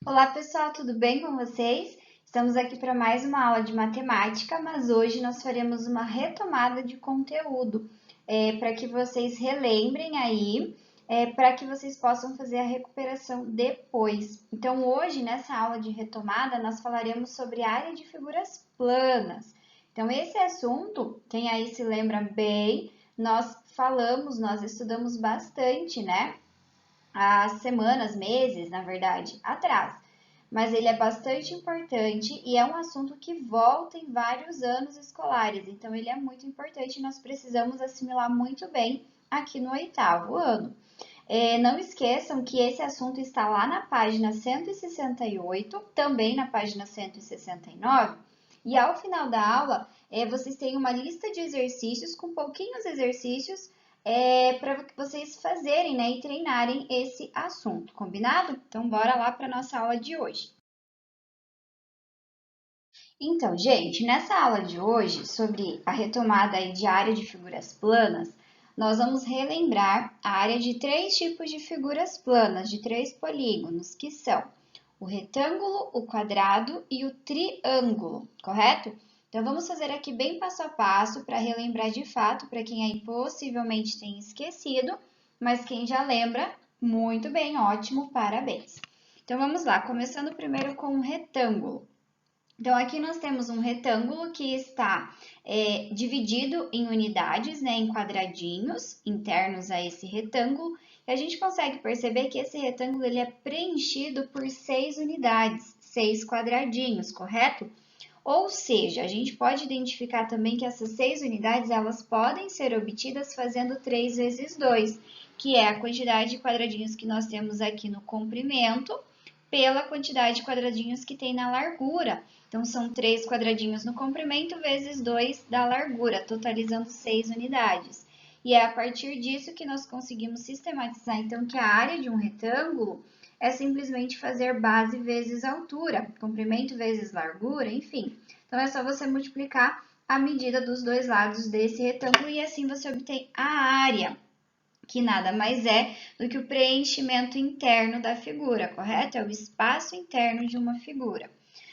Olá pessoal, tudo bem com vocês? Estamos aqui para mais uma aula de matemática, mas hoje nós faremos uma retomada de conteúdo para que vocês relembrem aí, para que vocês possam fazer a recuperação depois. Então hoje, nessa aula de retomada, nós falaremos sobre a área de figuras planas. Então esse assunto, quem aí se lembra bem, nós estudamos bastante, né? Há semanas, meses, na verdade, atrás. Mas ele é bastante importante e é um assunto que volta em vários anos escolares, então ele é muito importante e nós precisamos assimilar muito bem aqui no 8º ano. Não esqueçam que esse assunto está lá na página 168, também na página 169, e ao final da aula vocês têm uma lista de exercícios com pouquinhos exercícios para vocês fazerem, né, e treinarem esse assunto, combinado? Então, bora lá para a nossa aula de hoje. Então, gente, nessa aula de hoje, sobre a retomada aí de área de figuras planas, nós vamos relembrar a área de três tipos de figuras planas, de três polígonos, que são o retângulo, o quadrado e o triângulo, correto? Então, vamos fazer aqui bem passo a passo para relembrar de fato, para quem aí possivelmente tenha esquecido, mas quem já lembra, muito bem, ótimo, parabéns. Então, vamos lá, começando primeiro com o retângulo. Então, aqui nós temos um retângulo que está dividido em unidades, né, em quadradinhos internos a esse retângulo, e a gente consegue perceber que esse retângulo ele é preenchido por 6 unidades, 6 quadradinhos, correto? Ou seja, a gente pode identificar também que essas 6 unidades elas podem ser obtidas fazendo 3 vezes 2, que é a quantidade de quadradinhos que nós temos aqui no comprimento, pela quantidade de quadradinhos que tem na largura. Então, são 3 quadradinhos no comprimento vezes 2 da largura, totalizando 6 unidades. E é a partir disso que nós conseguimos sistematizar, então, que a área de um retângulo é simplesmente fazer base vezes altura, comprimento vezes largura, enfim. Então, é só você multiplicar a medida dos dois lados desse retângulo e assim você obtém a área, que nada mais é do que o preenchimento interno da figura, correto? É o espaço interno de uma figura.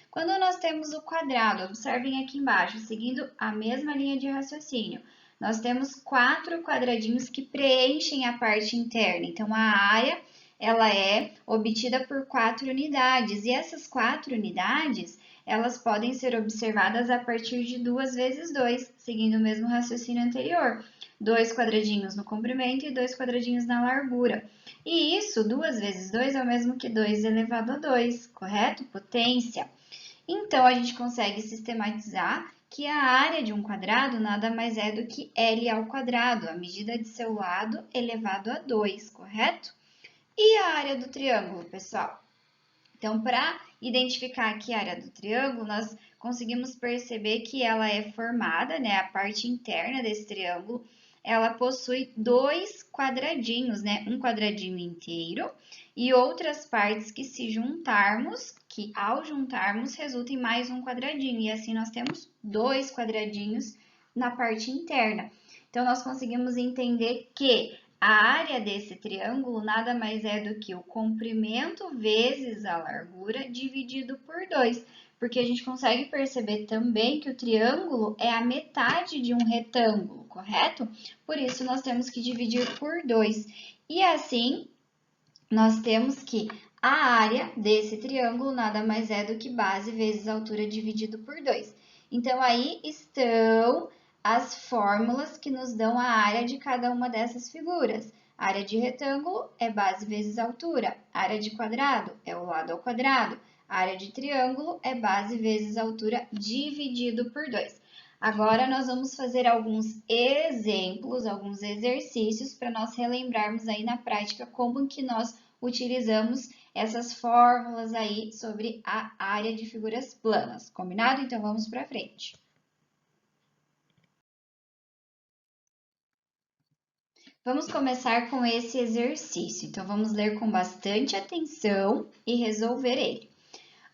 Quando nós temos o quadrado, observem aqui embaixo, seguindo a mesma linha de raciocínio, nós temos 4 quadradinhos que preenchem a parte interna. Então, a área ela é obtida por 4 unidades, e essas 4 unidades elas podem ser observadas a partir de 2 vezes 2, seguindo o mesmo raciocínio anterior. 2 quadradinhos no comprimento e 2 quadradinhos na largura. E isso, 2 vezes 2 é o mesmo que 2 elevado a 2, correto? Potência. Então, a gente consegue sistematizar que a área de um quadrado nada mais é do que L ao quadrado, a medida de seu lado elevado a 2, correto? E a área do triângulo, pessoal? Então, para identificar aqui a área do triângulo, nós conseguimos perceber que ela é formada, né, a parte interna desse triângulo, ela possui 2 quadradinhos, né, um quadradinho inteiro e outras partes que se juntarmos, que ao juntarmos resulta em mais um quadradinho, e assim nós temos 2 quadradinhos na parte interna. Então, nós conseguimos entender que a área desse triângulo nada mais é do que o comprimento vezes a largura dividido por 2, porque a gente consegue perceber também que o triângulo é a metade de um retângulo, correto? Por isso, nós temos que dividir por 2. E assim, nós temos que a área desse triângulo nada mais é do que base vezes altura dividido por 2. Então, aí estão as fórmulas que nos dão a área de cada uma dessas figuras. A área de retângulo é base vezes altura. A área de quadrado é o lado ao quadrado. A área de triângulo é base vezes altura dividido por 2. Agora, nós vamos fazer alguns exemplos, alguns exercícios para nós relembrarmos aí na prática como que nós utilizamos essas fórmulas aí sobre a área de figuras planas. Combinado? Então, vamos para frente. Vamos começar com esse exercício. Então, vamos ler com bastante atenção e resolver ele.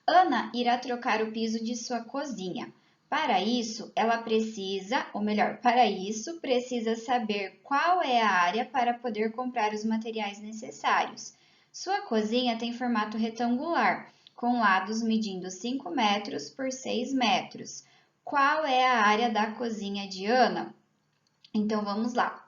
Ana irá trocar o piso de sua cozinha. Para isso, ela precisa, ou melhor, para isso, precisa saber qual é a área para poder comprar os materiais necessários. Sua cozinha tem formato retangular. com lados medindo 5 metros por 6 metros. Qual é a área da cozinha de Ana? Então, vamos lá.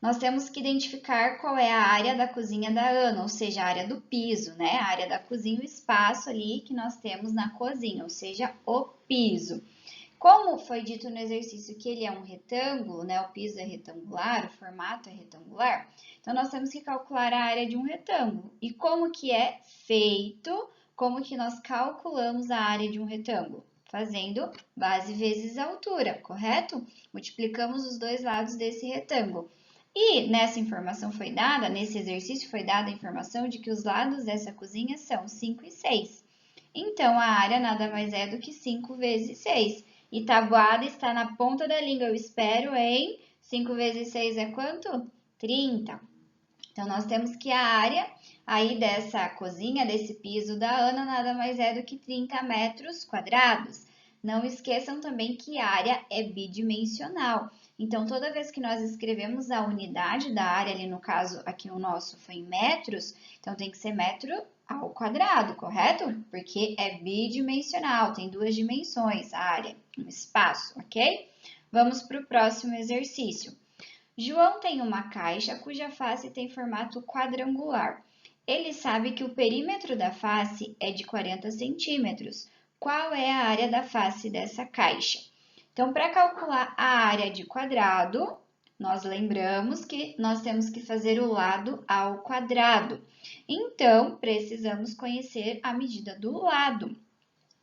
Nós temos que identificar qual é a área da cozinha da Ana, ou seja, a área do piso, né? A área da cozinha, o espaço ali que nós temos na cozinha, ou seja, o piso. Como foi dito no exercício que ele é um retângulo, né? O piso é retangular, o formato é retangular, então nós temos que calcular a área de um retângulo. E como que é feito? Como que nós calculamos a área de um retângulo? Fazendo base vezes altura, correto? Multiplicamos os dois lados desse retângulo. E nessa informação foi dada, nesse exercício foi dada a informação de que os lados dessa cozinha são 5 e 6. Então, a área nada mais é do que 5 vezes 6. E tabuada está na ponta da língua, eu espero, em 5 vezes 6 é quanto? 30. Então, nós temos que a área aí dessa cozinha, desse piso da Ana, nada mais é do que 30 metros quadrados. Não esqueçam também que área é bidimensional. Então, toda vez que nós escrevemos a unidade da área, ali no caso, aqui o nosso foi em metros, então tem que ser metro ao quadrado, correto? Porque é bidimensional, tem duas dimensões, a área, um espaço, ok? Vamos para o próximo exercício. João tem uma caixa cuja face tem formato quadrangular. Ele sabe que o perímetro da face é de 40 centímetros. Qual é a área da face dessa caixa? Então, para calcular a área de quadrado, nós lembramos que nós temos que fazer o lado ao quadrado. Então, precisamos conhecer a medida do lado.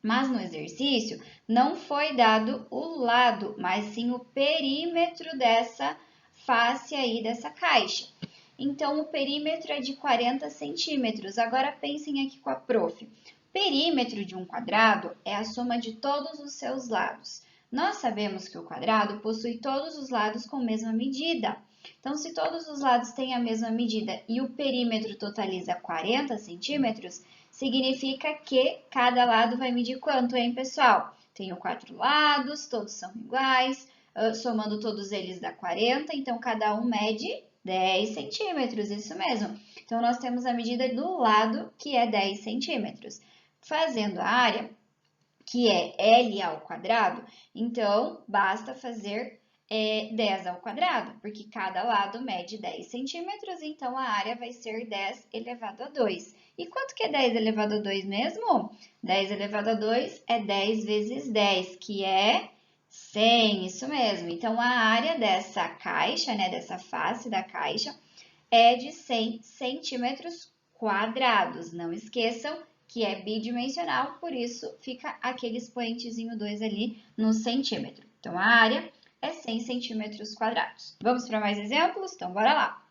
Mas no exercício não foi dado o lado, mas sim o perímetro dessa face aí dessa caixa. Então, o perímetro é de 40 centímetros. Agora, pensem aqui com a prof. Perímetro de um quadrado é a soma de todos os seus lados. Nós sabemos que o quadrado possui todos os lados com a mesma medida. Então, se todos os lados têm a mesma medida e o perímetro totaliza 40 centímetros, significa que cada lado vai medir quanto, hein, pessoal? Tenho 4 lados, todos são iguais, somando todos eles dá 40, então cada um mede 10 centímetros, isso mesmo. Então, nós temos a medida do lado, que é 10 centímetros. Fazendo a área, que é L ao quadrado, então basta fazer 10 ao quadrado, porque cada lado mede 10 centímetros, então a área vai ser 10 elevado a 2. E quanto que é 10 elevado a 2 mesmo? 10 elevado a 2 é 10 vezes 10, que é 100, isso mesmo. Então, a área dessa caixa, né, dessa face da caixa, é de 100 centímetros quadrados. Não esqueçam que é bidimensional, por isso fica aquele expoentezinho 2 ali no centímetro. Então, a área é 100 centímetros quadrados. Vamos para mais exemplos? Então, bora lá.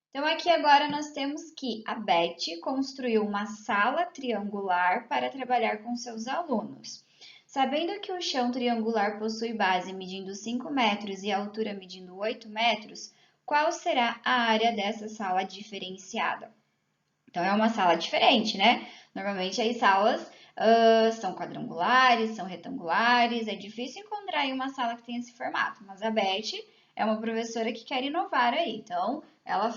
Então, aqui agora nós temos que a Beth construiu uma sala triangular para trabalhar com seus alunos. Sabendo que o chão triangular possui base medindo 5 metros e a altura medindo 8 metros, qual será a área dessa sala diferenciada? Então, é uma sala diferente, né? Normalmente as salas são quadrangulares, são retangulares, é difícil encontrar aí uma sala que tenha esse formato, mas a Beth é uma professora que quer inovar aí, então ela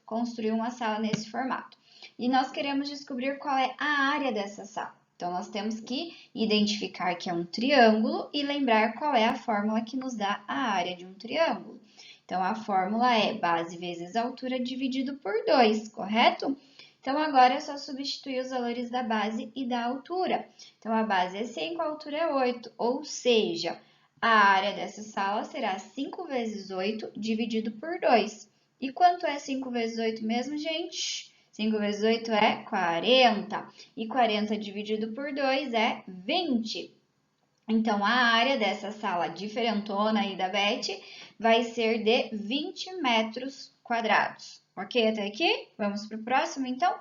construiu uma sala nesse formato. E nós queremos descobrir qual é a área dessa sala. Então, nós temos que identificar que é um triângulo e lembrar qual é a fórmula que nos dá a área de um triângulo. Então, a fórmula é base vezes altura dividido por 2, correto? Então, agora é só substituir os valores da base e da altura. Então, a base é 5, a altura é 8, ou seja, a área dessa sala será 5 vezes 8 dividido por 2. E quanto é 5 vezes 8 mesmo, gente? 5 vezes 8 é 40. E 40 dividido por 2 é 20. Então, a área dessa sala diferentona aí da Beth vai ser de 20 metros quadrados. Ok até aqui? Vamos para o próximo, então?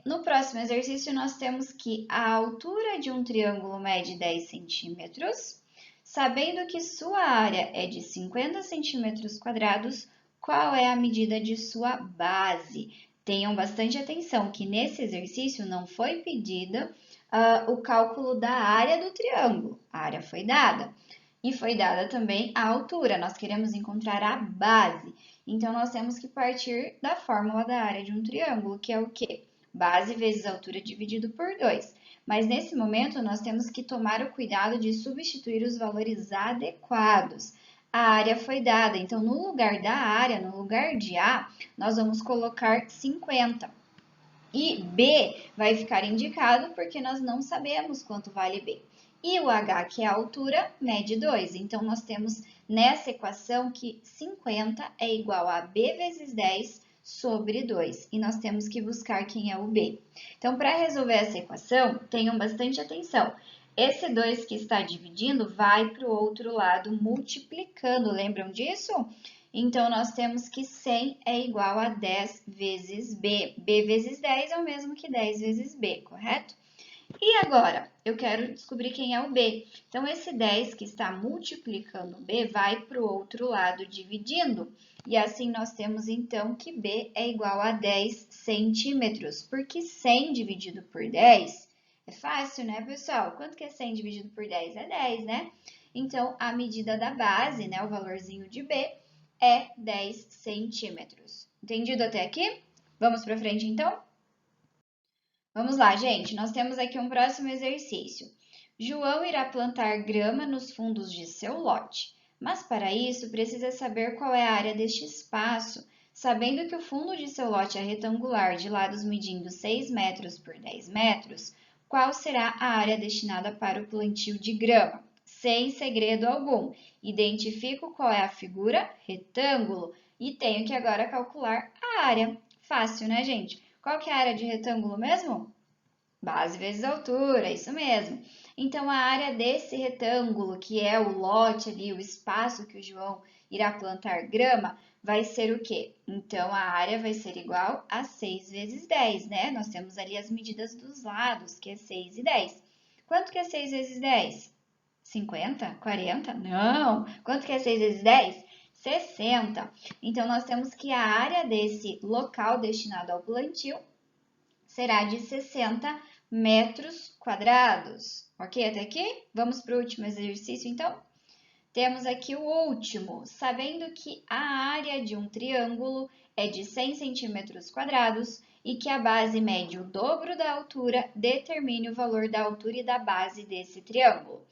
No próximo exercício, nós temos que a altura de um triângulo mede 10 centímetros. Sabendo que sua área é de 50 centímetros quadrados, qual é a medida de sua base? Tenham bastante atenção que nesse exercício não foi pedida o cálculo da área do triângulo. A área foi dada. E foi dada também a altura. Nós queremos encontrar a base. Então, nós temos que partir da fórmula da área de um triângulo, que é o quê? base vezes altura dividido por 2. Mas nesse momento nós temos que tomar o cuidado de substituir os valores adequados. A área foi dada, então no lugar da área, no lugar de A, nós vamos colocar 50. E B vai ficar indicado porque nós não sabemos quanto vale B. E o H, que é a altura, mede 2. Então, nós temos nessa equação que 50 é igual a B vezes 10 sobre 2. E nós temos que buscar quem é o B. Então, para resolver essa equação, tenham bastante atenção. Esse 2 que está dividindo vai para o outro lado multiplicando. Lembram disso? Então, nós temos que 100 é igual a 10 vezes B. B vezes 10 é o mesmo que 10 vezes B, correto? E agora, eu quero descobrir quem é o B. Então, esse 10 que está multiplicando B vai para o outro lado dividindo. E assim, nós temos, então, que B é igual a 10 centímetros. Porque 100 dividido por 10 é fácil, né, pessoal? Quanto que é 100 dividido por 10? É 10, né? Então, a medida da base, né, o valorzinho de B, é 10 centímetros. Entendido até aqui? Vamos para frente, então? Vamos lá, gente. Nós temos aqui um próximo exercício. João irá plantar grama nos fundos de seu lote, mas para isso precisa saber qual é a área deste espaço. Sabendo que o fundo de seu lote é retangular, de lados medindo 6 metros por 10 metros, qual será a área destinada para o plantio de grama? Sem segredo algum. Identifico qual é a figura, retângulo, e tenho que agora calcular a área. Fácil, né, gente? Qual que é a área de retângulo mesmo? Base vezes altura, isso mesmo. Então, a área desse retângulo, que é o lote ali, o espaço que o João irá plantar grama, vai ser o quê? Então, a área vai ser igual a 6 vezes 10, né? Nós temos ali as medidas dos lados, que é 6 e 10. Quanto que é 6 vezes 10? 50? 40? Não! Quanto que é 6 vezes 10? 60. Então, nós temos que a área desse local destinado ao plantio será de 60 metros quadrados. Ok até aqui? Vamos para o último exercício, então? Temos aqui o último. Sabendo que a área de um triângulo é de 100 centímetros quadrados e que a base mede o dobro da altura, determine o valor da altura e da base desse triângulo.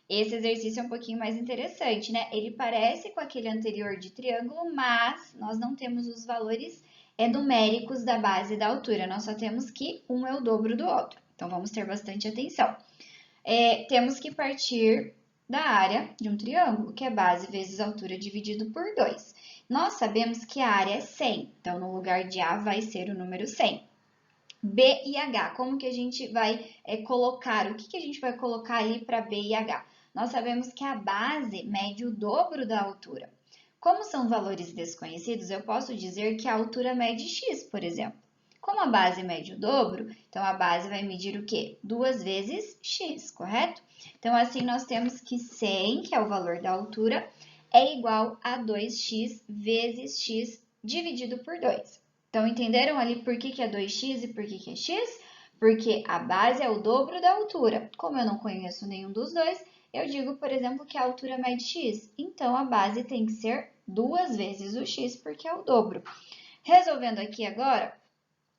Esse exercício é um pouquinho mais interessante, né? Ele parece com aquele anterior de triângulo, mas nós não temos os valores numéricos da base e da altura. Nós só temos que um é o dobro do outro. Então, vamos ter bastante atenção. Temos que partir da área de um triângulo, que é base vezes altura dividido por 2. Nós sabemos que a área é 100, então no lugar de A vai ser o número 100. B e H, como que a gente vai colocar? O que a gente vai colocar ali para B e H? Nós sabemos que a base mede o dobro da altura. Como são valores desconhecidos, eu posso dizer que a altura mede x, por exemplo. Como a base mede o dobro, então a base vai medir o quê? 2 vezes x, correto? Então, assim, nós temos que 100, que é o valor da altura, é igual a 2x vezes x dividido por 2. Então, entenderam ali por que é 2x e por que é x? Porque a base é o dobro da altura. Como eu não conheço nenhum dos dois, eu digo, por exemplo, que a altura mede x. Então, a base tem que ser 2 vezes o x, porque é o dobro. Resolvendo aqui agora,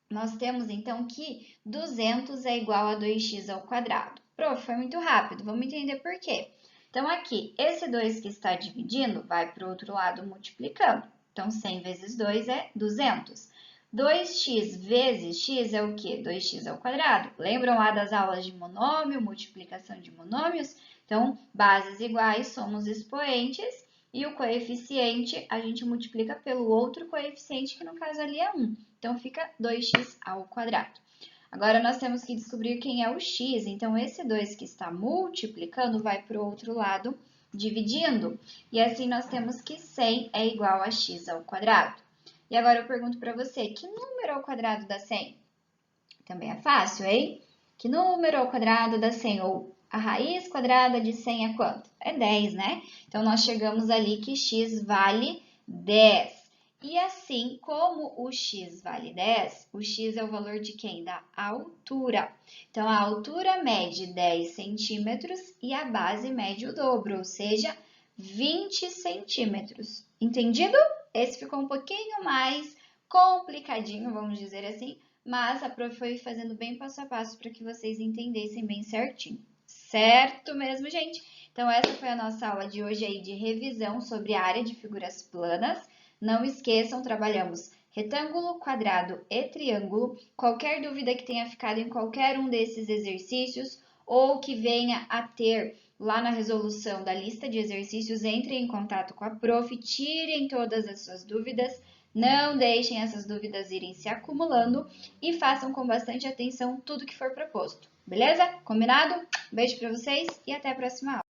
nós temos então que 200 é igual a 2x ao quadrado. Prof, foi muito rápido, vamos entender por quê. Então, aqui, esse 2 que está dividindo vai para o outro lado multiplicando. Então, 100 vezes 2 é 200. 2x vezes x é o quê? 2x ao quadrado. Lembram lá das aulas de monômio, multiplicação de monômios? Então, bases iguais somos expoentes e o coeficiente a gente multiplica pelo outro coeficiente, que no caso ali é 1. Então, fica 2x ao quadrado. Agora, nós temos que descobrir quem é o x. Então, esse 2 que está multiplicando vai para o outro lado dividindo. E assim, nós temos que 100 é igual a x ao quadrado. E agora eu pergunto para você, que número ao quadrado dá 100? Também é fácil, hein? Que número ao quadrado dá 100? Ou a raiz quadrada de 100 é quanto? É 10, né? Então, nós chegamos ali que x vale 10. E assim, como o x vale 10, o x é o valor de quem? Da altura. Então, a altura mede 10 centímetros e a base mede o dobro, ou seja, 20 centímetros. Entendido? Esse ficou um pouquinho mais complicadinho, vamos dizer assim, mas a prof foi fazendo bem passo a passo para que vocês entendessem bem certinho. Certo mesmo, gente? Então, essa foi a nossa aula de hoje aí de revisão sobre a área de figuras planas. Não esqueçam, trabalhamos retângulo, quadrado e triângulo. Qualquer dúvida que tenha ficado em qualquer um desses exercícios ou que venha a ter lá na resolução da lista de exercícios, entrem em contato com a prof, tirem todas as suas dúvidas, não deixem essas dúvidas irem se acumulando e façam com bastante atenção tudo que for proposto. Beleza? Combinado? Beijo para vocês e até a próxima aula.